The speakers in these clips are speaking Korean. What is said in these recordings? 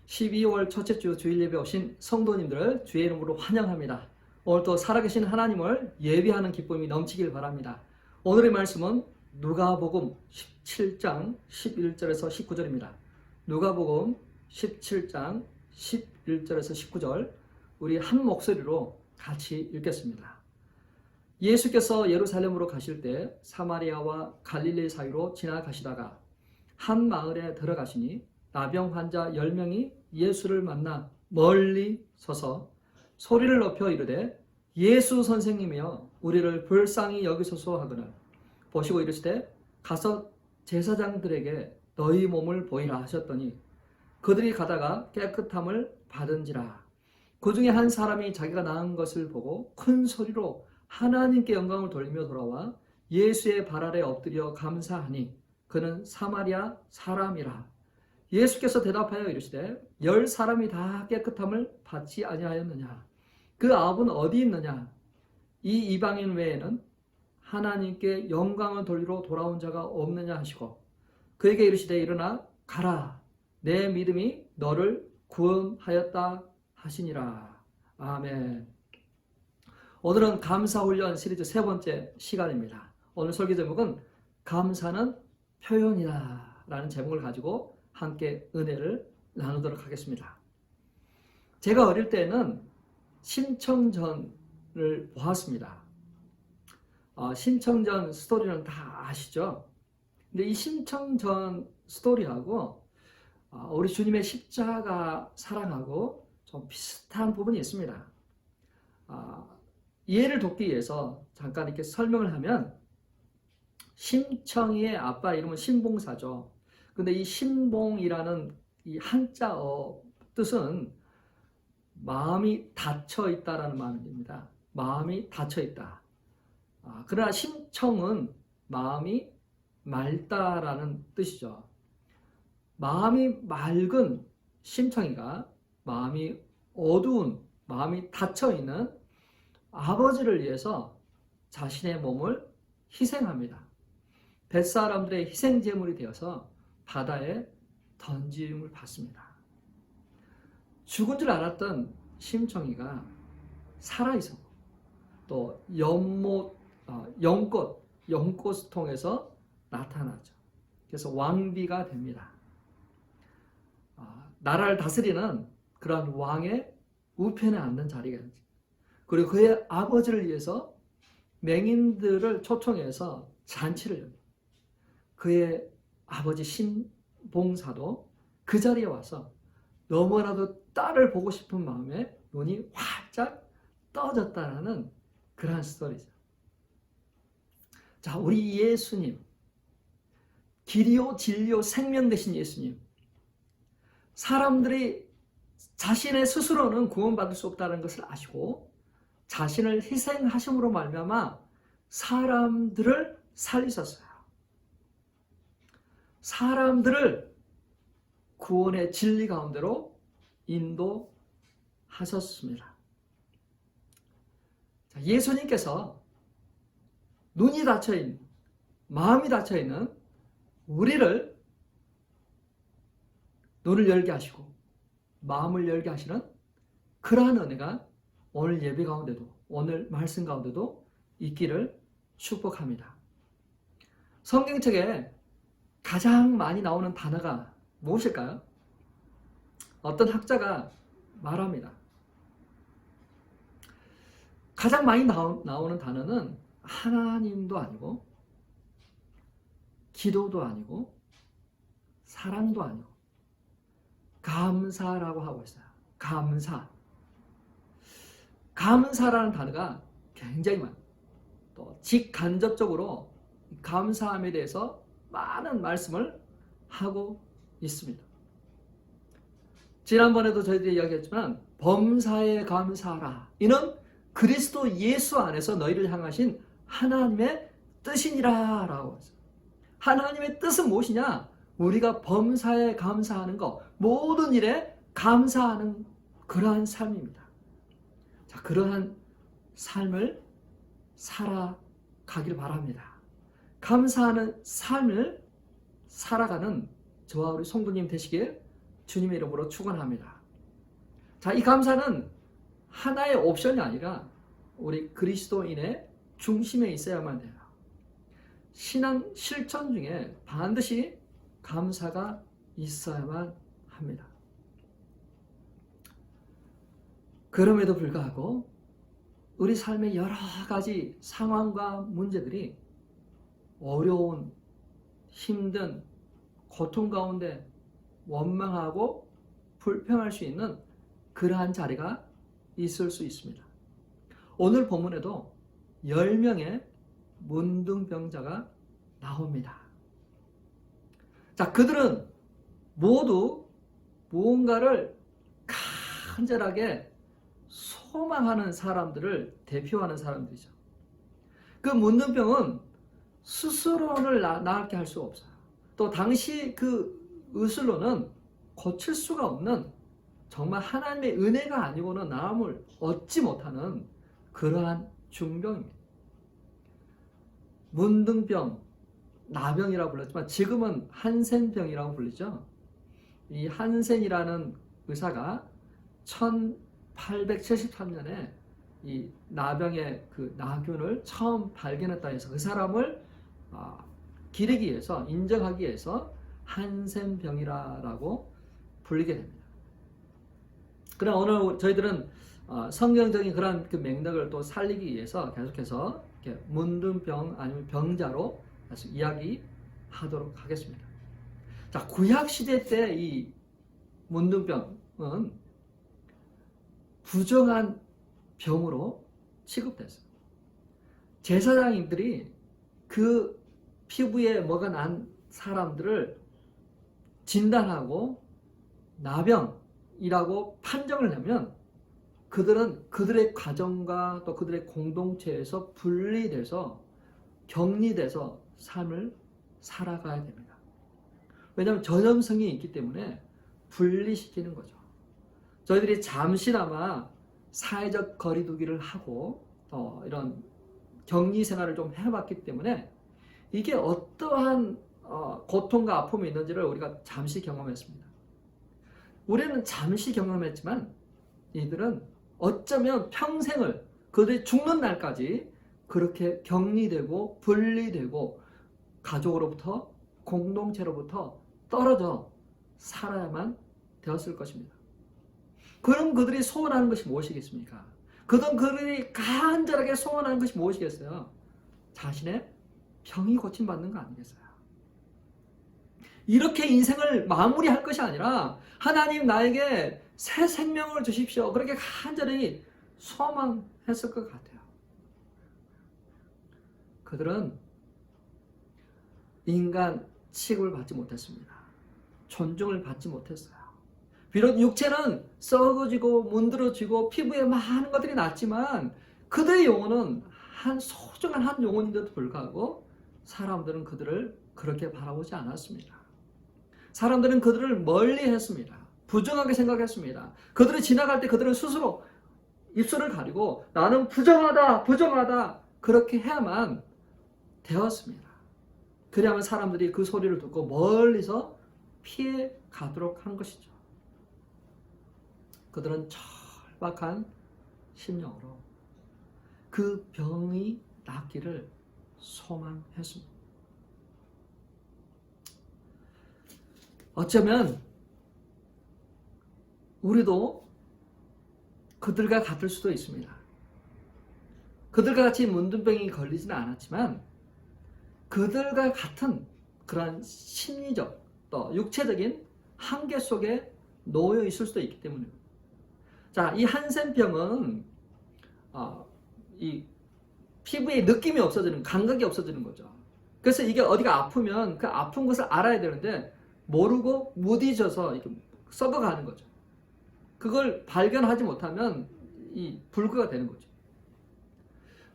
12월 첫째 주 주일 예배 오신 성도님들을 주의 이름으로 환영합니다. 오늘도 살아계신 하나님을 예배하는 기쁨이 넘치길 바랍니다. 오늘의 말씀은 누가복음 17장 11절에서 19절입니다. 누가복음 17장 11절에서 19절 우리 한 목소리로 같이 읽겠습니다. 예수께서 예루살렘으로 가실 때 사마리아와 갈릴리 사이로 지나가시다가 한 마을에 들어가시니 나병 환자 10명이 예수를 만나 멀리 서서 소리를 높여 이르되 예수 선생님이여 우리를 불쌍히 여기소서 하거늘 보시고 이르시되 가서 제사장들에게 너희 몸을 보이라 하셨더니 그들이 가다가 깨끗함을 받은지라. 그 중에 한 사람이 자기가 나은 것을 보고 큰 소리로 하나님께 영광을 돌리며 돌아와 예수의 발 아래 엎드려 감사하니 그는 사마리아 사람이라. 예수께서 대답하여 이르시되 10사람이 다 깨끗함을 받지 아니하였느냐? 그 아합은 어디 있느냐? 이 이방인 외에는 하나님께 영광을 돌리러 돌아온 자가 없느냐 하시고 그에게 이르시되 일어나 가라 내 믿음이 너를 구원하였다 하시니라. 아멘. 오늘은 감사훈련 시리즈 세 번째 시간입니다. 오늘 설교 제목은 감사는 표현이다 라는 제목을 가지고 함께 은혜를 나누도록 하겠습니다. 제가 어릴 때는 신청전을 보았습니다. 신청전 스토리는 다 아시죠? 근데 이 신청전 스토리하고 우리 주님의 십자가 사랑하고 좀 비슷한 부분이 있습니다. 이해를 돕기 위해서 잠깐 이렇게 설명을 하면 심청이의 아빠 이름은 신봉사죠. 근데 이 신봉이라는 이 한자어 뜻은 마음이 닫혀 있다라는 말입니다. 마음이 닫혀 있다. 그러나 심청은 마음이 맑다라는 뜻이죠. 마음이 맑은 심청이가 마음이 어두운 마음이 닫혀 있는 아버지를 위해서 자신의 몸을 희생합니다. 뱃사람들의 희생제물이 되어서 바다에 던짐을 받습니다. 죽은 줄 알았던 심청이가 살아있었고 또 연꽃을 통해서 나타나죠. 그래서 왕비가 됩니다. 나라를 다스리는 그런 왕의 우편에 앉는 자리가 되죠. 그리고 그의 아버지를 위해서 맹인들을 초청해서 잔치를 합니다. 그의 아버지 신봉사도 그 자리에 와서 너무나도 딸을 보고 싶은 마음에 눈이 활짝 떠졌다는 그러한 스토리죠. 자, 우리 예수님, 길이요 진리요 생명 되신 예수님, 사람들이 자신의 스스로는 구원받을 수 없다는 것을 아시고 자신을 희생하심으로 말미암아 사람들을 살리셨어요. 사람들을 구원의 진리 가운데로 인도하셨습니다. 자, 예수님께서 눈이 닫혀있는, 마음이 닫혀있는 우리를 눈을 열게 하시고 마음을 열게 하시는 그러한 은혜가 오늘 예배 가운데도, 오늘 말씀 가운데도 있기를 축복합니다. 성경책에 가장 많이 나오는 단어가 무엇일까요? 어떤 학자가 말합니다. 가장 많이 나오는 단어는 하나님도 아니고 기도도 아니고 사랑도 아니고 감사라고 하고 있어요. 감사. 감사라는 단어가 굉장히 많아요. 또 직간접적으로 감사함에 대해서 많은 말씀을 하고 있습니다. 지난번에도 저희들이 이야기했지만 범사에 감사하라. 이는 그리스도 예수 안에서 너희를 향하신 하나님의 뜻이니라 라고 했어요. 하나님의 뜻은 무엇이냐? 우리가 범사에 감사하는 것, 모든 일에 감사하는 그러한 삶입니다. 자, 그러한 삶을 살아가길 바랍니다. 감사하는 삶을 살아가는 저와 우리 성도님 되시길 주님의 이름으로 축원합니다. 자, 이 감사는 하나의 옵션이 아니라 우리 그리스도인의 중심에 있어야만 돼요. 신앙 실천 중에 반드시 감사가 있어야만 합니다. 그럼에도 불구하고 우리 삶의 여러 가지 상황과 문제들이 어려운, 힘든, 고통 가운데 원망하고 불평할 수 있는 그러한 자리가 있을 수 있습니다. 오늘 본문에도 10명의 문둥병자가 나옵니다. 자, 그들은 모두 무언가를 간절하게 소망하는 사람들을 대표하는 사람들이죠. 그 문둥병은 스스로를 나았게 할 수가 없어요. 또 당시 그 의술로는 고칠 수가 없는, 정말 하나님의 은혜가 아니고는 나음을 얻지 못하는 그러한 중병입니다. 문둥병, 나병이라고 불렀지만 지금은 한센병이라고 불리죠. 이 한센이라는 의사가 1873년에 이 나병의 그 나균을 처음 발견했다 해서 그 사람을 기리기 위해서, 인정하기 위해서 한센병이라고 불리게 됩니다. 그러나 오늘 저희들은 성경적인 그런 그 맥락을 또 살리기 위해서 계속해서 이렇게 문둥병 아니면 병자로 다시 이야기하도록 하겠습니다. 자, 구약 시대 때 이 문둥병은 부정한 병으로 취급됐어요. 제사장님들이 그 피부에 뭐가 난 사람들을 진단하고 나병이라고 판정을 내면 그들은 그들의 가정과 또 그들의 공동체에서 분리돼서 격리돼서 삶을 살아가야 됩니다. 왜냐하면 전염성이 있기 때문에 분리시키는 거죠. 저희들이 잠시나마 사회적 거리두기를 하고 이런 격리 생활을 좀 해봤기 때문에 이게 어떠한 고통과 아픔이 있는지를 우리가 잠시 경험했습니다. 우리는 잠시 경험했지만 이들은 어쩌면 평생을, 그들이 죽는 날까지 그렇게 격리되고 분리되고 가족으로부터, 공동체로부터 떨어져 살아야만 되었을 것입니다. 그럼 그들이 소원하는 것이 무엇이겠습니까? 그들이 간절하게 소원하는 것이 무엇이겠어요? 자신의 병이 고침받는 거 아니겠어요? 이렇게 인생을 마무리할 것이 아니라 하나님 나에게 새 생명을 주십시오. 그렇게 간절히 소망했을 것 같아요. 그들은 인간 취급을 받지 못했습니다. 존중을 받지 못했어요. 비록 육체는 썩어지고 문드러지고 피부에 많은 것들이 났지만 그들의 영혼은 소중한 한 영혼인데도 불구하고 사람들은 그들을 그렇게 바라보지 않았습니다. 사람들은 그들을 멀리했습니다. 부정하게 생각했습니다. 그들이 지나갈 때 그들은 스스로 입술을 가리고 나는 부정하다, 부정하다 그렇게 해야만 되었습니다. 그래야만 사람들이 그 소리를 듣고 멀리서 피해 가도록 한 것이죠. 그들은 절박한 심령으로 그 병이 낫기를 소망했습니다. 어쩌면 우리도 그들과 같을 수도 있습니다. 그들과 같이 문둥병이 걸리지는 않았지만 그들과 같은 그러한 심리적 또 육체적인 한계 속에 놓여 있을 수도 있기 때문입니다. 자, 이 한센병은 이 피부에 느낌이 없어지는, 감각이 없어지는 거죠. 그래서 이게 어디가 아프면 그 아픈 것을 알아야 되는데 모르고 무디져서 이렇게 썩어가는 거죠. 그걸 발견하지 못하면 이 불구가 되는 거죠.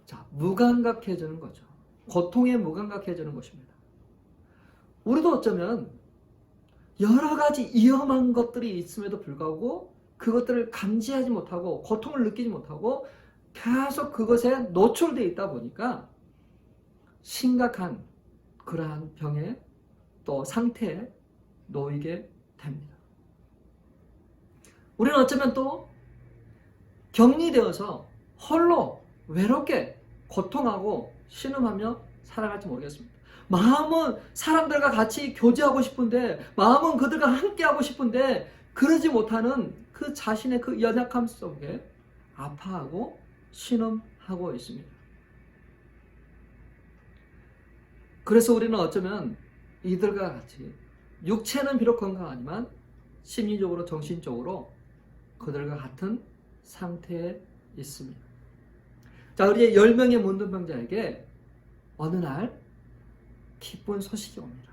자, 무감각해지는 거죠. 고통에 무감각해지는 것입니다. 우리도 어쩌면 여러 가지 위험한 것들이 있음에도 불구하고 그것들을 감지하지 못하고 고통을 느끼지 못하고 계속 그것에 노출되어 있다 보니까 심각한 그러한 병에 또 상태에 놓이게 됩니다. 우리는 어쩌면 또 격리되어서 홀로 외롭게 고통하고 신음하며 살아갈지 모르겠습니다. 마음은 사람들과 같이 교제하고 싶은데, 마음은 그들과 함께하고 싶은데 그러지 못하는 그 자신의 그 연약함 속에 아파하고 신음하고 있습니다. 그래서 우리는 어쩌면 이들과 같이 육체는 비록 건강하지만 심리적으로 정신적으로 그들과 같은 상태에 있습니다. 자, 우리 10명의 문둥병자에게 어느 날 기쁜 소식이 옵니다.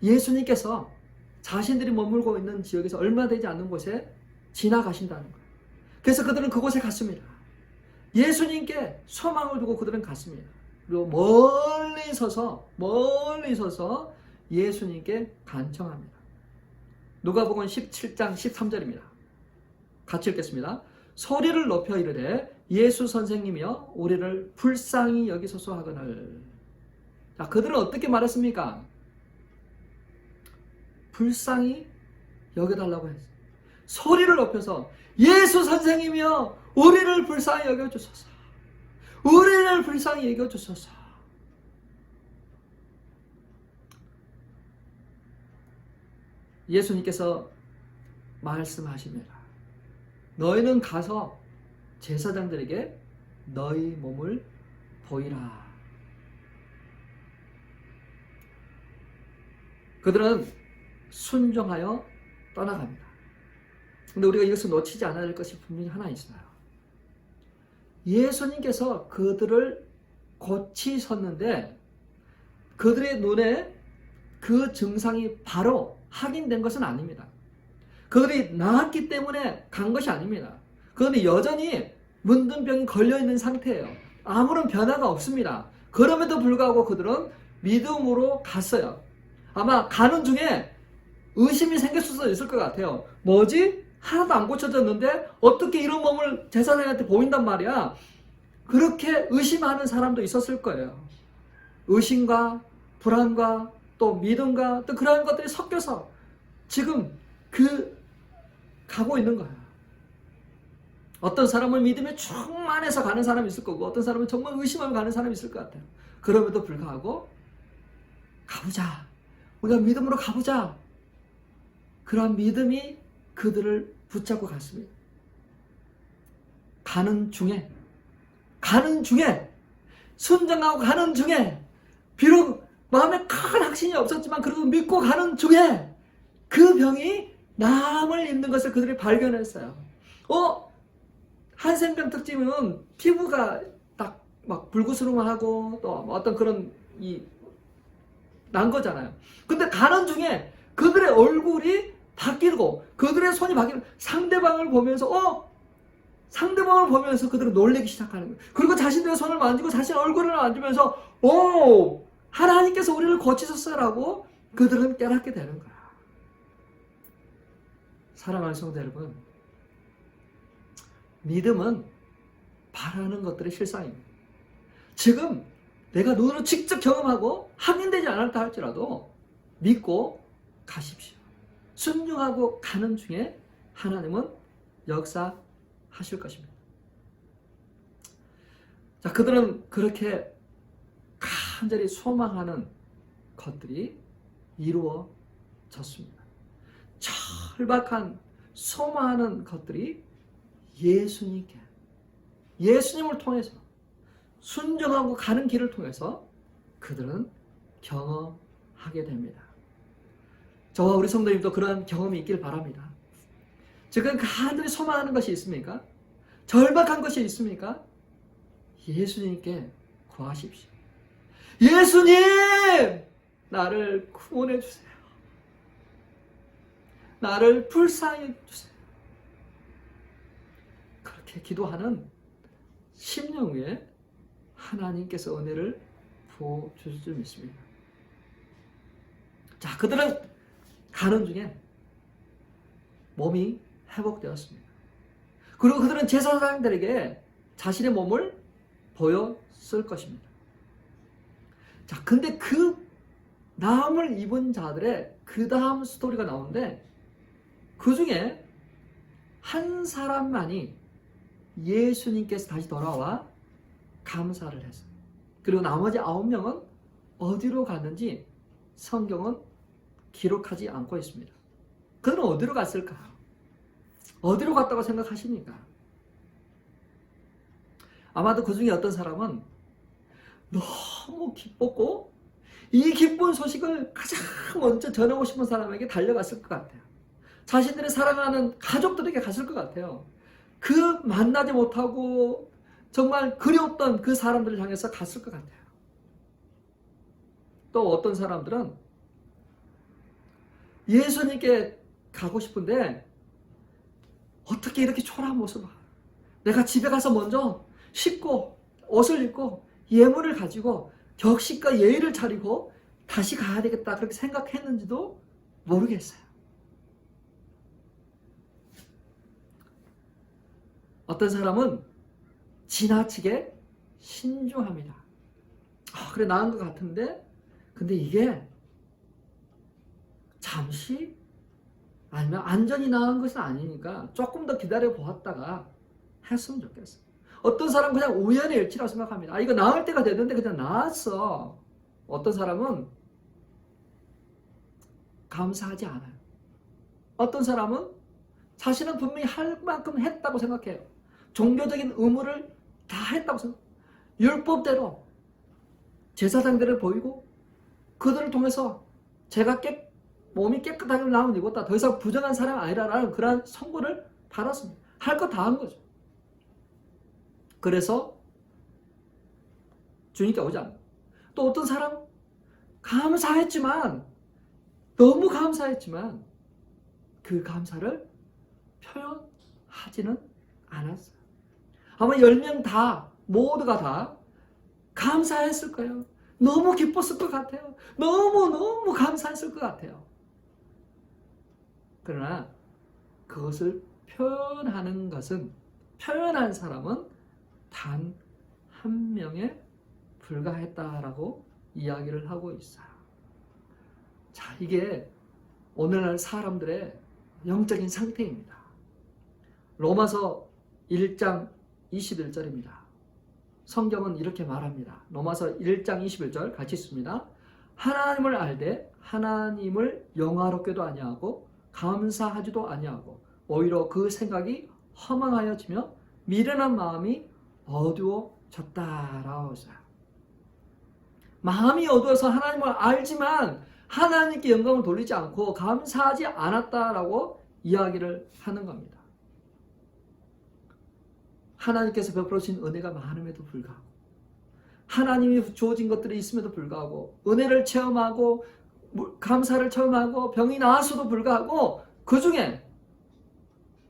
예수님께서 자신들이 머물고 있는 지역에서 얼마 되지 않는 곳에 지나가신다는 거예요. 그래서 그들은 그곳에 갔습니다. 예수님께 소망을 두고 그들은 갔습니다. 그리고 멀리 서서 예수님께 간청합니다. 누가복음 17장 13절입니다. 같이 읽겠습니다. 소리를 높여 이르되 예수 선생님이여 우리를 불쌍히 여기소서 하거늘. 자, 그들은 어떻게 말했습니까? 불쌍히 여겨달라고 했어요. 소리를 높여서 예수 선생님이여 우리를 불쌍히 여겨주소서. 우리를 불쌍히 여겨주소서. 예수님께서 말씀하십니다. 너희는 가서 제사장들에게 너희 몸을 보이라. 그들은 순종하여 떠나갑니다. 근데 우리가 이것을 놓치지 않아야 할 것이 분명히 하나 있어요. 예수님께서 그들을 고치셨는데 그들의 눈에 그 증상이 바로 확인된 것은 아닙니다. 그들이 나았기 때문에 간 것이 아닙니다. 그런데 여전히 문둥병이 걸려있는 상태예요. 아무런 변화가 없습니다. 그럼에도 불구하고 그들은 믿음으로 갔어요. 아마 가는 중에 의심이 생길 수도 있을 것 같아요. 뭐지? 하나도 안 고쳐졌는데 어떻게 이런 몸을 제사장한테 보인단 말이야. 그렇게 의심하는 사람도 있었을 거예요. 의심과 불안과 또 믿음과 또 그런 것들이 섞여서 지금 가고 있는 거예요. 어떤 사람은 믿음에 충만해서 가는 사람이 있을 거고 어떤 사람은 정말 의심하며 가는 사람이 있을 것 같아요. 그럼에도 불구하고 가보자. 우리가 믿음으로 가보자. 그런 믿음이 그들을 붙잡고 갔습니다. 가는 중에 순종하고 가는 중에 비록 마음에 큰 확신이 없었지만 그래도 믿고 가는 중에 그 병이 남을 입는 것을 그들이 발견했어요. 한센병 특징은 피부가 딱 막 불구스름하고 또 어떤 그런 난 거잖아요. 근데 가는 중에 그들의 얼굴이 바뀌고 그들의 손이 바뀌고 상대방을 보면서 그들은 놀라기 시작하는 거예요. 그리고 자신들의 손을 만지고 자신의 얼굴을 만지면서 하나님께서 우리를 고치셨어라고 그들은 깨닫게 되는 거야. 사랑하는 성도 여러분, 믿음은 바라는 것들의 실상입니다. 지금 내가 눈으로 직접 경험하고 확인되지 않았다 할지라도 믿고 가십시오. 순종하고 가는 중에 하나님은 역사하실 것입니다. 자, 그들은 그렇게 간절히 소망하는 것들이 이루어졌습니다. 절박한 소망하는 것들이 예수님을 통해서 순종하고 가는 길을 통해서 그들은 경험하게 됩니다. 저와 우리 성도님도 그런 경험이 있길 바랍니다. 지금 간절히 소망하는 것이 있습니까? 절박한 것이 있습니까? 예수님께 구하십시오. 예수님! 나를 구원해 주세요. 나를 불쌍히 해주세요. 그렇게 기도하는 심령 후에 하나님께서 은혜를 부어주실 줄 믿습니다. 자, 그들은 가는 중에 몸이 회복되었습니다. 그리고 그들은 제사장들에게 자신의 몸을 보였을 것입니다. 자, 근데 그 나음을 입은 자들의 그 다음 스토리가 나오는데 그 중에 한 사람만이 예수님께서 다시 돌아와 감사를 했어요. 그리고 나머지 9명은 어디로 갔는지 성경은 기록하지 않고 있습니다. 그들은 어디로 갔을까? 어디로 갔다고 생각하십니까? 아마도 그 중에 어떤 사람은 너무 기뻤고 이 기쁜 소식을 가장 먼저 전하고 싶은 사람에게 달려갔을 것 같아요. 자신들의 사랑하는 가족들에게 갔을 것 같아요. 그 만나지 못하고 정말 그리웠던 그 사람들을 향해서 갔을 것 같아요. 또 어떤 사람들은 예수님께 가고 싶은데 어떻게 이렇게 초라한 모습을, 내가 집에 가서 먼저 씻고 옷을 입고 예물을 가지고 격식과 예의를 차리고 다시 가야 되겠다 그렇게 생각했는지도 모르겠어요. 어떤 사람은 지나치게 신중합니다. 그래 나은 것 같은데 근데 이게 잠시 아니면 안전이 나은 것은 아니니까 조금 더 기다려 보았다가 했으면 좋겠어요. 어떤 사람은 그냥 우연의 일치라고 생각합니다. 이거 나을 때가 됐는데 그냥 나았어. 어떤 사람은 감사하지 않아요. 어떤 사람은 자신은 분명히 할 만큼 했다고 생각해요. 종교적인 의무를 다 했다고 생각해요. 율법대로 제사장들을 보이고 그들을 통해서 제가 몸이 깨끗하게 나오면 이보다 더 이상 부정한 사람이 아니라라는 그러한 선고를 받았습니다. 할 거 다 한 거죠. 그래서 주님께 오지 않아요. 또 어떤 사람 감사했지만 너무 감사했지만 그 감사를 표현하지는 않았어요. 아마 10명 다 모두가 다 감사했을 거예요. 너무 기뻤을 것 같아요. 너무 감사했을 것 같아요. 그러나 그것을 표현하는 것은 표현한 사람은 단 한 명에 불과했다라고 이야기를 하고 있어요. 자, 이게 오늘날 사람들의 영적인 상태입니다. 로마서 1장 21절입니다. 성경은 이렇게 말합니다. 로마서 1장 21절 같이 읽습니다. 하나님을 알되 하나님을 영화롭게도 아니하고 감사하지도 아니하고 오히려 그 생각이 허망하여지며 미련한 마음이 어두워졌다라고 했어요. 마음이 어두워서 하나님을 알지만 하나님께 영광을 돌리지 않고 감사하지 않았다라고 이야기를 하는 겁니다. 하나님께서 베풀어 주신 은혜가 많음에도 불구하고 하나님이 주어진 것들이 있음에도 불구하고 은혜를 체험하고 감사를 체험하고 병이 나았어도 불구하고 그 중에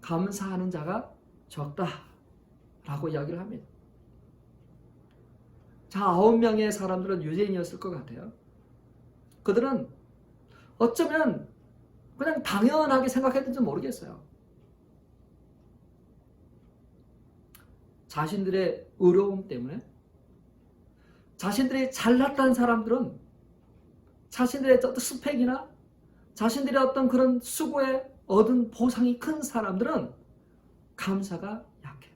감사하는 자가 적다라고 이야기를 합니다. 자, 9명의 사람들은 유대인이었을 것 같아요. 그들은 어쩌면 그냥 당연하게 생각했는지 모르겠어요. 자신들의 의로움 때문에 자신들이 잘났다는 사람들은 자신들의 어떤 스펙이나 자신들의 어떤 그런 수고에 얻은 보상이 큰 사람들은 감사가 약해.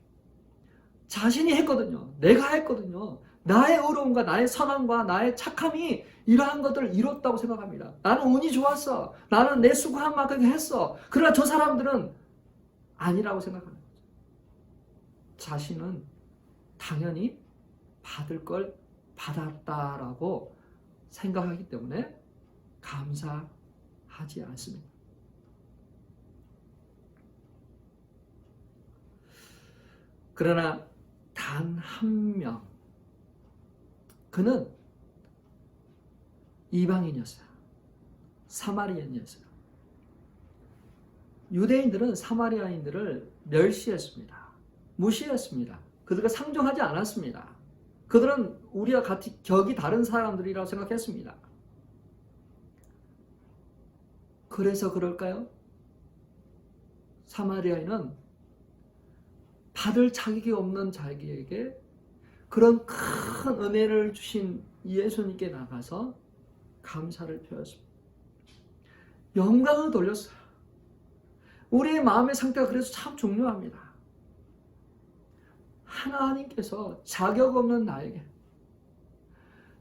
자신이 했거든요. 내가 했거든요. 나의 의로움과 나의 선함과 나의 착함이 이러한 것들을 이뤘다고 생각합니다. 나는 운이 좋았어. 나는 내 수고한 만큼 했어. 그러나 저 사람들은 아니라고 생각합니다. 자신은 당연히 받을 걸 받았다라고 생각하기 때문에 감사하지 않습니다. 그러나 단 한 명, 그는 이방인이었어요. 사마리아인이었어요. 유대인들은 사마리아인들을 멸시했습니다. 무시했습니다. 그들과 상종하지 않았습니다. 그들은 우리와 같이 격이 다른 사람들이라고 생각했습니다. 그래서 그럴까요? 사마리아인은 받을 자격이 없는 자기에게 그런 큰 은혜를 주신 예수님께 나가서 감사를 표했습니다. 영광을 돌렸어요. 우리의 마음의 상태가 그래서 참 중요합니다. 하나님께서 자격 없는 나에게,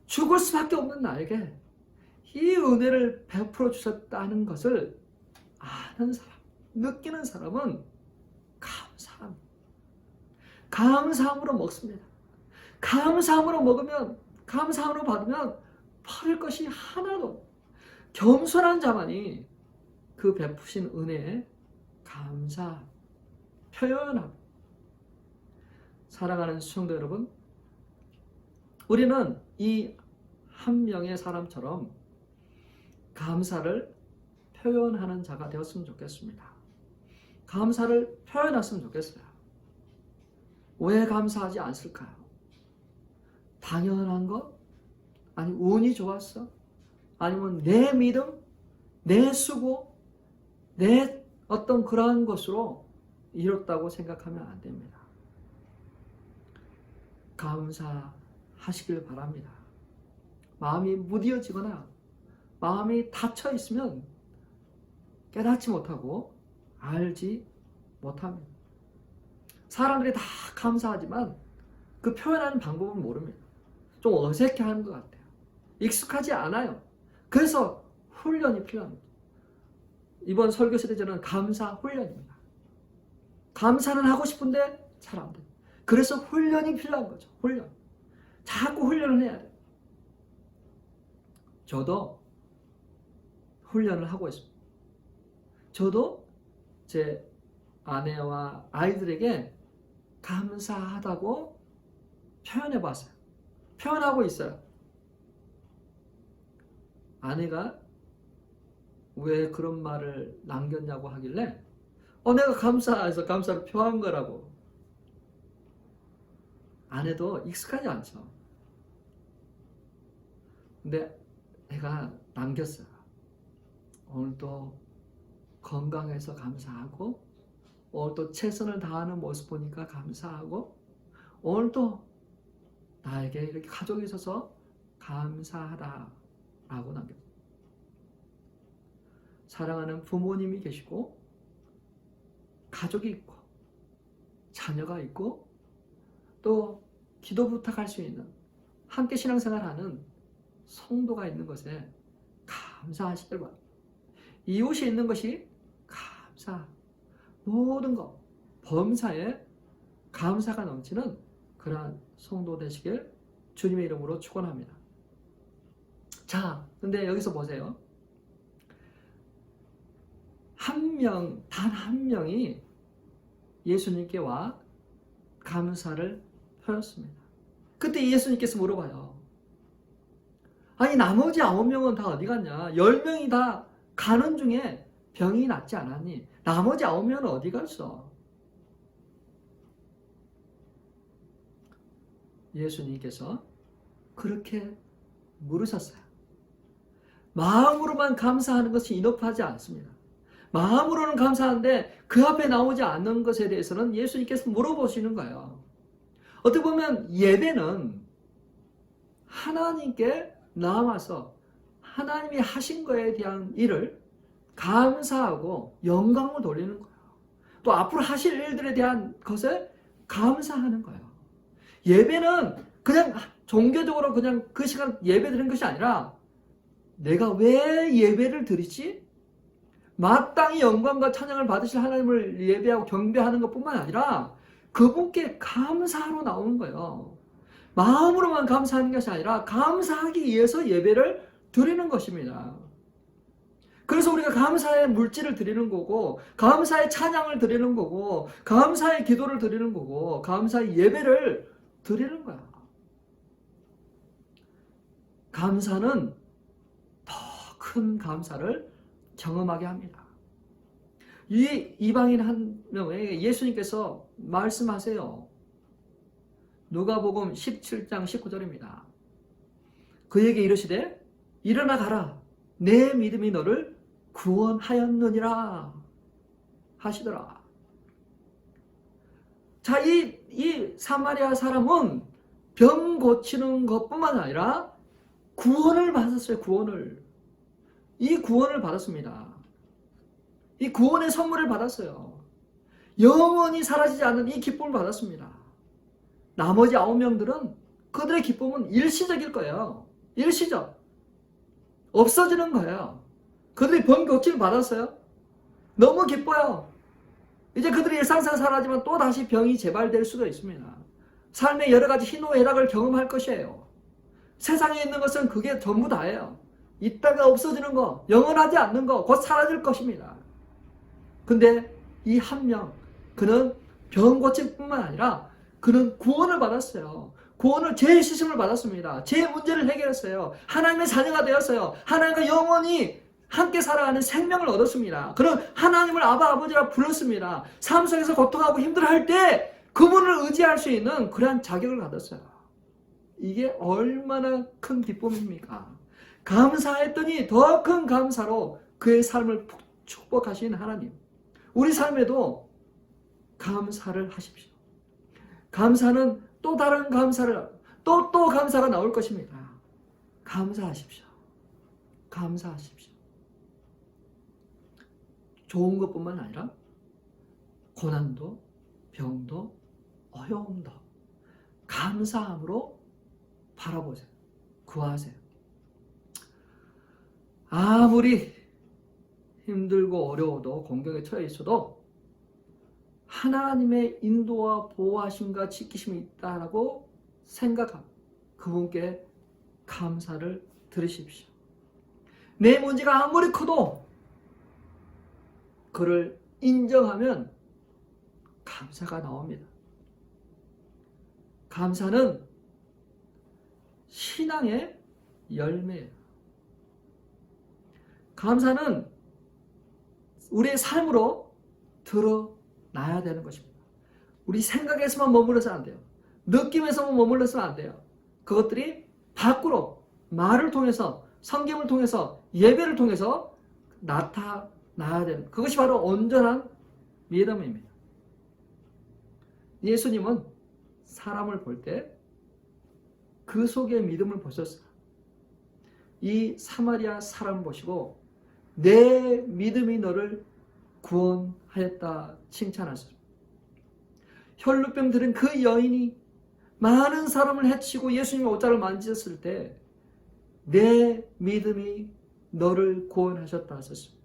죽을 수밖에 없는 나에게 이 은혜를 베풀어 주셨다는 것을 아는 사람, 느끼는 사람은 감사합니다. 감사함으로 먹습니다. 감사함으로 먹으면, 감사함으로 받으면 버릴 것이 하나도. 겸손한 자만이 그 베푸신 은혜에 감사 표현합니다. 사랑하는 성도 여러분, 우리는 이 한 명의 사람처럼 감사를 표현하는 자가 되었으면 좋겠습니다. 감사를 표현했으면 좋겠어요. 왜 감사하지 않을까요? 당연한 것? 아니 운이 좋았어? 아니면 내 믿음? 내 수고? 내 어떤 그러한 것으로 이뤘다고 생각하면 안 됩니다. 감사하시길 바랍니다. 마음이 무디어지거나 마음이 닫혀 있으면 깨닫지 못하고 알지 못합니다. 사람들이 다 감사하지만 그 표현하는 방법은 모릅니다. 좀 어색해하는 것 같아요. 익숙하지 않아요. 그래서 훈련이 필요합니다. 이번 설교 시대제는 감사 훈련입니다. 감사는 하고 싶은데 잘 안 돼요. 그래서 훈련이 필요한 거죠. 훈련. 자꾸 훈련을 해야 돼요. 저도 훈련을 하고 있습니다. 저도 제 아내와 아이들에게 감사하다고 표현해 봤어요. 표현하고 있어요. 아내가 왜 그런 말을 남겼냐고 하길래 내가 감사해서 감사를 표한 거라고. 아내도 익숙하지 않죠. 근데 내가 남겼어요. 오늘도 건강해서 감사하고, 오늘도 최선을 다하는 모습 보니까 감사하고, 오늘도 나에게 이렇게 가족이 있어서 감사하다라고 남겼어요. 사랑하는 부모님이 계시고, 가족이 있고, 자녀가 있고, 또 기도 부탁할 수 있는, 함께 신앙생활하는 성도가 있는 것에 감사하시길 바랍니다. 이웃이 있는 것이 감사, 모든 것, 범사에 감사가 넘치는 그러한 성도 되시길 주님의 이름으로 축원합니다. 자, 근데 여기서 보세요. 단 한 명이 예수님께 와 감사를 표했습니다. 그때 예수님께서 물어봐요. 아니 나머지 9명은 다 어디 갔냐? 10명이 다 가는 중에 병이 낫지 않았니? 나머지 9명은 어디 갔어? 예수님께서 그렇게 물으셨어요. 마음으로만 감사하는 것이 인업하지 않습니다. 마음으로는 감사한데 그 앞에 나오지 않는 것에 대해서는 예수님께서 물어보시는 거예요. 어떻게 보면 예배는 하나님께 나와서 하나님이 하신 거에 대한 일을 감사하고 영광을 돌리는 거예요. 또 앞으로 하실 일들에 대한 것에 감사하는 거예요. 예배는 그냥 종교적으로 그냥 그 시간 예배 드리는 것이 아니라 내가 왜 예배를 드리지? 마땅히 영광과 찬양을 받으실 하나님을 예배하고 경배하는 것뿐만 아니라 그분께 감사하러 나오는 거예요. 마음으로만 감사하는 것이 아니라 감사하기 위해서 예배를 드리는 것입니다. 그래서 우리가 감사의 물질을 드리는 거고, 감사의 찬양을 드리는 거고, 감사의 기도를 드리는 거고, 감사의 예배를 드리는 거야. 감사는 더 큰 감사를 경험하게 합니다. 이 이방인 한 명에게 예수님께서 말씀하세요. 누가복음 17장 19절입니다. 그에게 이르시되 일어나 가라. 내 믿음이 너를 구원하였느니라 하시더라. 자, 이 사마리아 사람은 병 고치는 것뿐만 아니라 구원을 받았어요. 이 구원을 받았습니다. 이 구원의 선물을 받았어요. 영원히 사라지지 않는 이 기쁨을 받았습니다. 나머지 9명들은 그들의 기쁨은 일시적일 거예요. 일시적. 없어지는 거예요. 그들이 번고침을 받았어요. 너무 기뻐요. 이제 그들이 일상생활 살아지만 또 다시 병이 재발될 수도 있습니다. 삶의 여러 가지 희노애락을 경험할 것이에요. 세상에 있는 것은 그게 전부 다예요. 있다가 없어지는 거, 영원하지 않는 거, 곧 사라질 것입니다. 근데 이 한 명, 그는 병 고침뿐만 아니라 그는 구원을 받았어요. 구원을 죄의 씻음을 받았습니다. 죄의 문제를 해결했어요. 하나님의 자녀가 되었어요. 하나님과 영원히 함께 살아가는 생명을 얻었습니다. 그런 하나님을 아바 아버지라 불렀습니다. 삶 속에서 고통하고 힘들어할 때 그분을 의지할 수 있는 그러한 자격을 받았어요. 이게 얼마나 큰 기쁨입니까? 감사했더니 더 큰 감사로 그의 삶을 축복하신 하나님. 우리 삶에도 감사를 하십시오. 감사는 또 다른 감사를 또 감사가 나올 것입니다. 감사하십시오. 감사하십시오. 좋은 것뿐만 아니라 고난도, 병도, 어려움도 감사함으로 바라보세요. 구하세요. 아무리 힘들고 어려워도 공경에 처해 있어도 하나님의 인도와 보호하심과 지키심이 있다라고 생각하고 그분께 감사를 드리십시오. 내 문제가 아무리 커도 그를 인정하면 감사가 나옵니다. 감사는 신앙의 열매예요. 감사는 우리의 삶으로 드러나야 되는 것입니다. 우리 생각에서만 머물러서는 안 돼요. 느낌에서만 머물러서는 안 돼요. 그것들이 밖으로 말을 통해서, 성경을 통해서, 예배를 통해서 나타나야 되는, 그것이 바로 온전한 믿음입니다. 예수님은 사람을 볼 때 그 속에 믿음을 보셨어요. 이 사마리아 사람을 보시고 내 믿음이 너를 구원하였다 칭찬하셨습니다. 혈루병 들은 그 여인이 많은 사람을 해치고 예수님의 옷자를 만지셨을 때 내 믿음이 너를 구원하셨다 하셨습니다.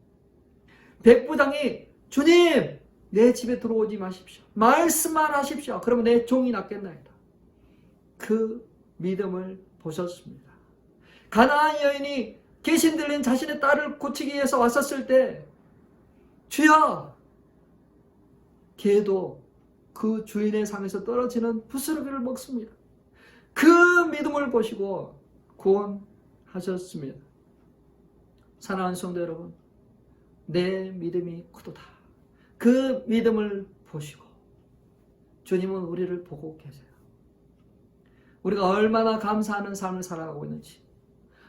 백부장이 주님 내 집에 들어오지 마십시오. 말씀만 하십시오. 그러면 내 종이 낫겠나이다. 그 믿음을 보셨습니다. 가나안 여인이 귀신 들린 자신의 딸을 고치기 위해서 왔었을 때 주여, 개도 그 주인의 상에서 떨어지는 부스러기를 먹습니다. 그 믿음을 보시고 구원하셨습니다. 사랑하는 성도 여러분, 내 믿음이 크도다. 그 믿음을 보시고 주님은 우리를 보고 계세요. 우리가 얼마나 감사하는 삶을 살아가고 있는지,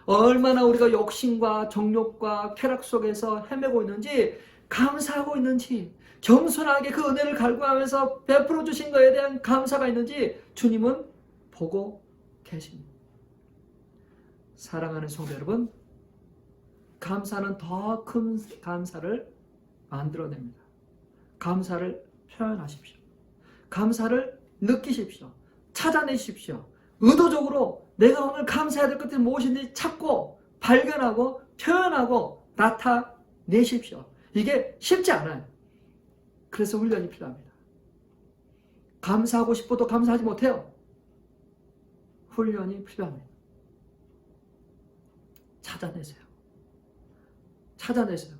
얼마나 우리가 욕심과 정욕과 쾌락 속에서 헤매고 있는지, 감사하고 있는지, 겸손하게 그 은혜를 갈구하면서 베풀어 주신 것에 대한 감사가 있는지 주님은 보고 계십니다. 사랑하는 성도 여러분, 감사는 더 큰 감사를 만들어냅니다. 감사를 표현하십시오. 감사를 느끼십시오. 찾아내십시오. 의도적으로 내가 오늘 감사해야 될 것들이 무엇인지 찾고 발견하고 표현하고 나타내십시오. 이게 쉽지 않아요. 그래서 훈련이 필요합니다. 감사하고 싶어도 감사하지 못해요. 훈련이 필요합니다. 찾아내세요. 찾아내세요.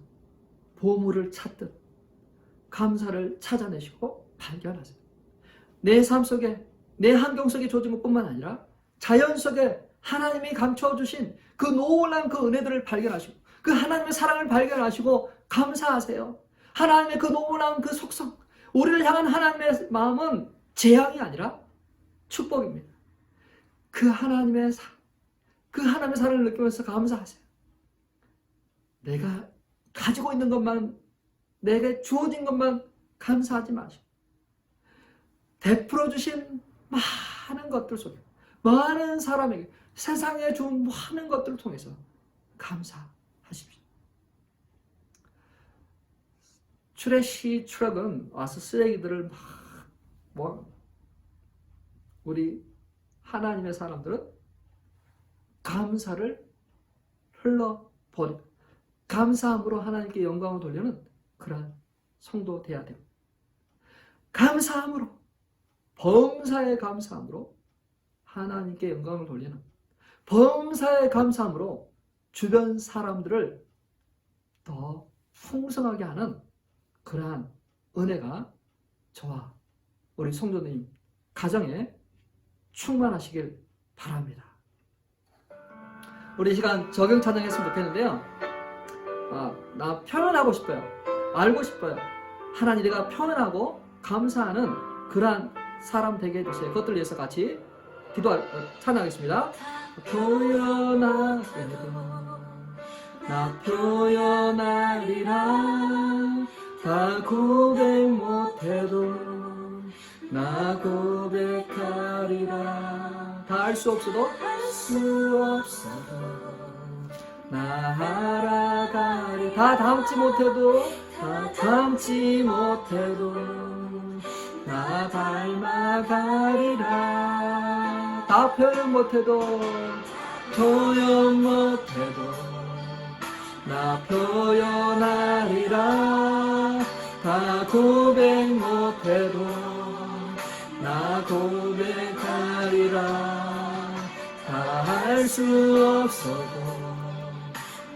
보물을 찾듯 감사를 찾아내시고 발견하세요. 내 삶 속에, 내 환경 속에 주어진 것뿐만 아니라 자연 속에 하나님이 감춰주신 그 놀라운 그 은혜들을 발견하시고 그 하나님의 사랑을 발견하시고 감사하세요. 하나님의 그 놀라운 그 속성, 우리를 향한 하나님의 마음은 재앙이 아니라 축복입니다. 그 하나님의 사랑을 느끼면서 감사하세요. 내가 가지고 있는 것만, 내게 주어진 것만 감사하지 마시고 베풀어 주신 많은 것들 속에, 많은 사람에게 세상에 준 많은 것들을 통해서 감사하십시오. 트래시 트럭은 와서 쓰레기들을 막 뭐 우리 하나님의 사람들은 감사를 흘러버려 감사함으로 하나님께 영광을 돌리는 그러한 성도 되어야 됩니다. 감사함으로 범사의 감사함으로 하나님께 영광을 돌리는 범사의 감사함으로 주변 사람들을 더 풍성하게 하는 그러한 은혜가 저와 우리 성도님 가정에 충만하시길 바랍니다. 우리 이 시간 적용 찬양했으면 좋겠는데요. 나 표현하고 싶어요. 알고 싶어요. 하나님 내가 표현하고 감사하는 그러한 사람 되게 해주세요. 그것들 위해서 같이 찬양하겠습니다. 나 표현하리라 다 고백 못해도 나 고백하리라 다 알 수 없어도 나 알아가리 다 담지 못해도 나 닮아가리라 다 표현 못해도 나 표현하리라 다 고백 못해도 나 고백하리라 다 할 수 없어도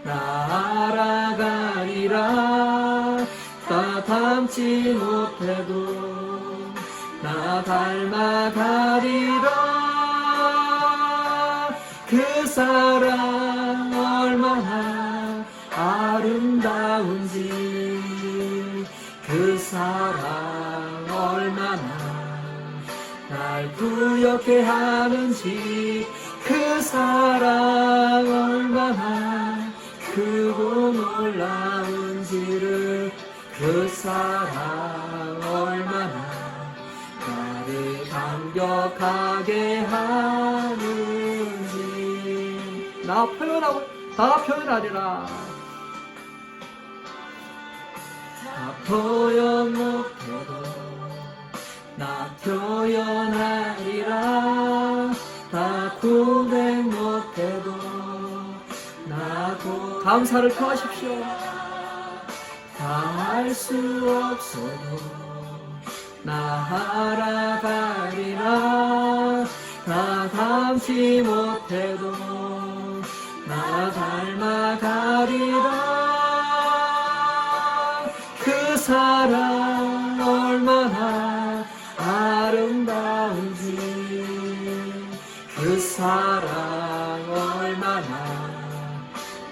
나 알아가리라 다 담지 못해도 나 닮아가리라 그 사랑 얼마나 아름다운지 그 사랑 얼마나 날 부엽게 하는지 그 사랑 얼마나 크고 놀라운지를 그 사랑 얼마나 나를 감격하게 하는지 나 표현하고 다 표현하리라 다 표현 못해도 나 표현하리라 다 고백 못해도 감사를 표하십시오 다 할 수 없어도 나 알아가리라 다 담지 못해도 나 닮아가리라 그 사랑 얼마나 아름다운지 그 사랑 얼마나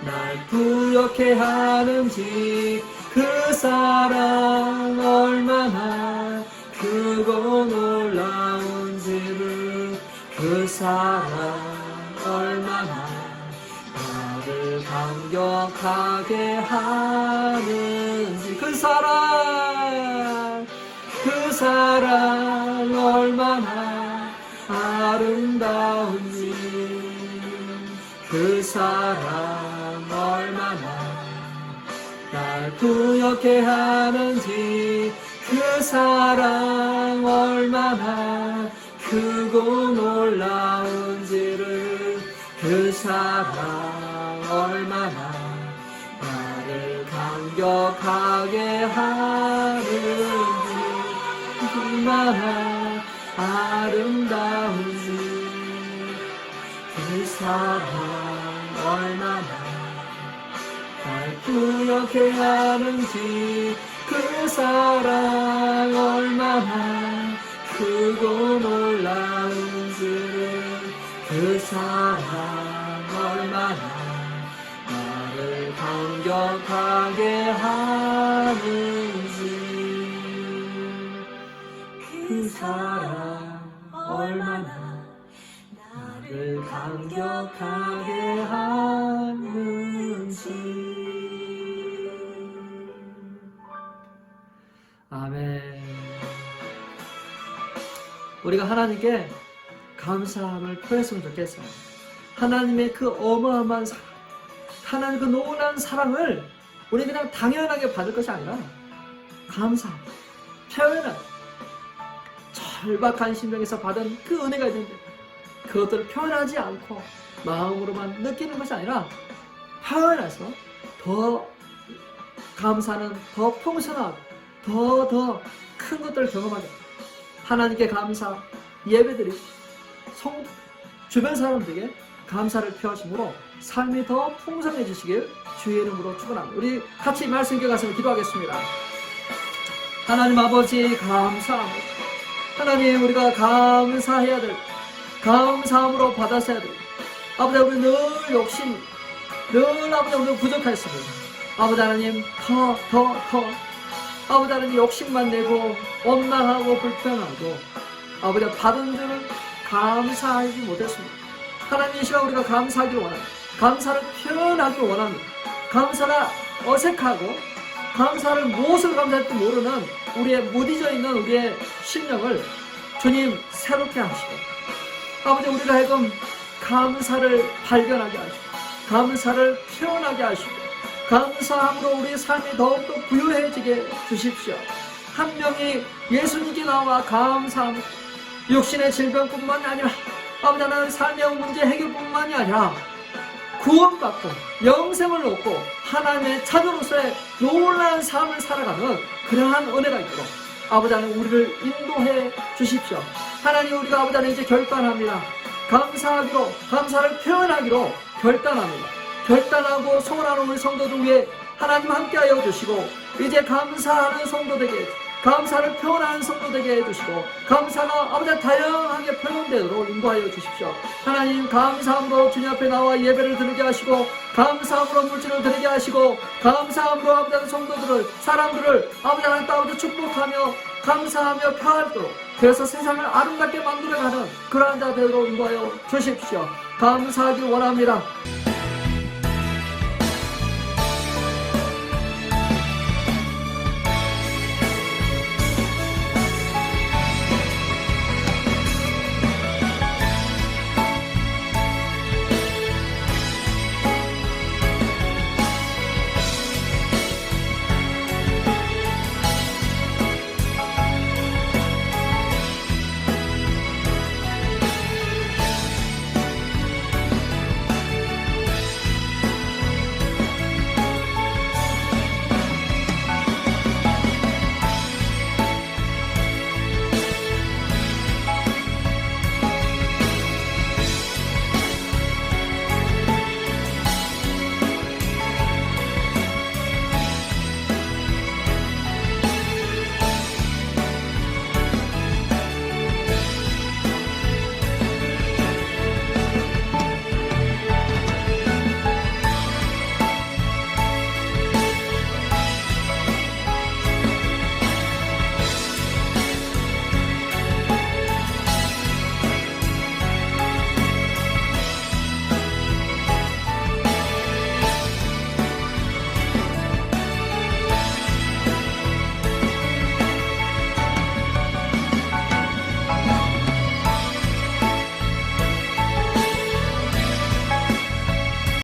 날 부엽게 하는지 그 사랑 얼마나 크고 놀라운지를 그 사랑 얼마나 나를 감격하게 하는지 그 사랑 얼마나 아름다운지 그 사랑 얼마나 날 부엽게 하는지 그 사랑 얼마나 크고 놀라운지를 그 사랑 얼마나 나를 감격하게 하는지 얼마나 아름다운지 그 사랑 얼마나 날 부엽게 하는지 그 사랑 얼마나 크고 놀라운지를 그 사랑 얼마나 나를 감격하게 하는지 그 사랑 얼마나 나를 감격하게 하는지 아멘. 우리가 하나님께 감사함을 표했으면 좋겠어요. 하나님의 그 어마어마한 사랑, 하나님의 그 놀라운 사랑을 우리 그냥 당연하게 받을 것이 아니라 감사합니다. 표현은 절박한 심령에서 받은 그 은혜가 있는데 그것들을 표현하지 않고 마음으로만 느끼는 것이 아니라 표현해서 더 감사는 더 풍성하고 더 큰 것들을 경험하게 하나님께 감사 예배드리고 주변 사람들에게 감사를 표하심으로 삶이 더 풍성해지시길 주의 이름으로 축원합니다. 우리 같이 말씀 읽어가서 기도하겠습니다. 하나님 아버지 감사합니다. 하나님 우리가 감사해야 될 감사함으로 받았어야 될 아버지 우리 늘 욕심 늘 아버지 우리 부족했습니다. 아버지 하나님 더 아버지 하나님 욕심만 내고 원망하고 불평하고 아버지 받은 줄은 감사하지 못했습니다. 하나님 이 시간 우리가 감사하기를 원합니다. 감사를 표현하기를 원합니다. 감사가 어색하고 감사를 무엇을 감사할지 모르는 우리의 무디져 있는 우리의 심령을 주님 새롭게 하시고 아버지 우리가 하여금 감사를 발견하게 하시고 감사를 표현하게 하시고 감사함으로 우리의 삶이 더욱더 부유해지게 주십시오. 한 명이 예수님께 나와 감사합니다. 육신의 질병뿐만이 아니라 아버지 하나님 삶의 문제 해결뿐만이 아니라 구원받고 영생을 얻고 하나님의 자녀로서의 놀라운 삶을 살아가는 그러한 은혜가 있도록 아버지 하나님 우리를 인도해 주십시오. 하나님 우리가 아버지 하나님 이제 결단합니다. 감사하기로 감사를 표현하기로 결단합니다. 결단하고 소원하는 우리 성도들 위해 하나님 함께하여 주시고 이제 감사하는 성도들에게 감사를 표현하는 성도되게 해주시고 감사가 아버지 다양하게 표현되도록 인도하여 주십시오. 하나님 감사함으로 주님 앞에 나와 예배를 드리게 하시고 감사함으로 물질을 드리게 하시고 감사함으로 아버지 성도들을 사람들을 아버지 하나님 아버지 축복하며 감사하며 표하도록 그래서 세상을 아름답게 만들어가는 그러한 자 되도록 인도하여 주십시오. 감사하길 원합니다.